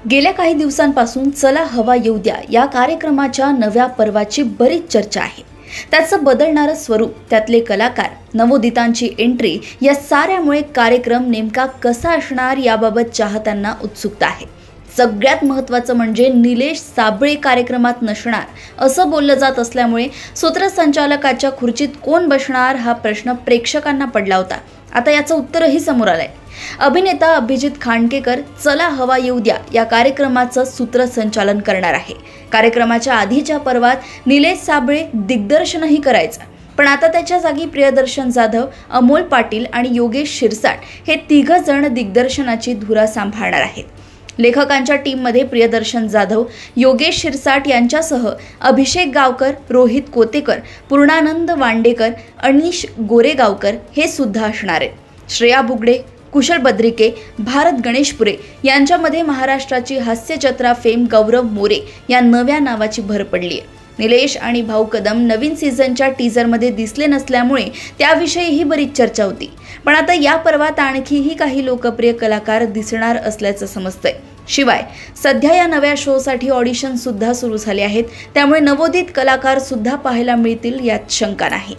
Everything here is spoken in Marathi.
गेल्या काही दिवसांपासून चला हवा येऊ द्या या कार्यक्रमाच्या नव्या पर्वाची बरीच चर्चा आहे। त्याचं बदलणारं स्वरूप, त्यातले कलाकार, नवोदितांची एंट्री या साऱ्यामुळे कार्यक्रम नेमका कसा असणार याबाबत चाहत्यांना उत्सुकता आहे। सगळ्यात महत्त्वाचं म्हणजे निलेश साबळे कार्यक्रमात नसणार असं बोललं जात असल्यामुळे सूत्रसंचालकाच्या खुर्चीत कोण बसणार हा प्रश्न प्रेक्षकांना पडला होता। आता याचं उत्तरही समोर आलंय। अभिनेता अभिजित खांडकेकर चला हवा येऊ द्या या कार्यक्रमाचं सूत्रसंचालन करणार आहे। कार्यक्रमाच्या आधीच्या पर्वात निलेश साबळे दिग्दर्शनही करायचं, पण आता त्याच्या जागी प्रियदर्शन जाधव, अमोल पाटील आणि योगेश शिरसाट हे तिघ जण दिग्दर्शनाची धुरा सांभाळणार आहेत। लेखकांच्या टीममध्ये प्रियदर्शन जाधव, योगेश शिरसाट यांच्यासह अभिषेक गावकर, रोहित कोतेकर, पूर्णानंद वांडेकर, अनिश गोरेगावकर हे सुद्धा असणार आहेत। श्रेया बुगडे, कुशल बद्रिके, भारत गणेशपुरे यांच्यामध्ये महाराष्ट्राची हास्यजत्रा फेम गौरव मोरे या नव्या नावाची भर पडली आहे। निलेश आणि भाऊ कदम नवीन सीझनच्या टीजरमध्ये दिसले नसल्यामुळे त्याविषयीही बरीच चर्चा होती, पण आता या पर्वात आणखीही काही लोकप्रिय कलाकार दिसणार असल्याचं समजतंय। शिवाय सध्या या नव्या शोसाठी ऑडिशन सुद्धा सुरू झाले आहेत, त्यामुळे नवोदित कलाकार सुद्धा पाहायला मिळतील यात शंका नाही।